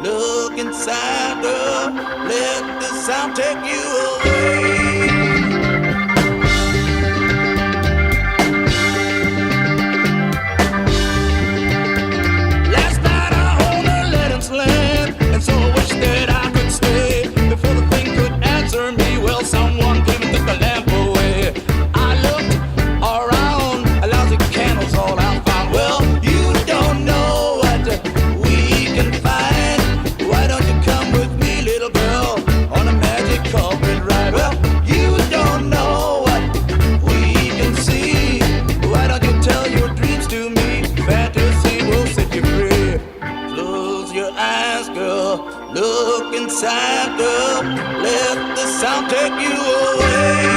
Look inside, girl. Let the sound take you away. Last night I only let him slam, and so I wish that I could stay. Before the thing could answer me, well, someone came and took the lamp away. I looked around, lousy candles all I found. Well, you don't know what we can find. Why don't you come with me, little girl, on a magic carpet ride? Well, you don't know what we can see. Why don't you tell your dreams to me? Fantasy will set you free. Close your eyes, girl. Look inside, girl. Let the sound take you away.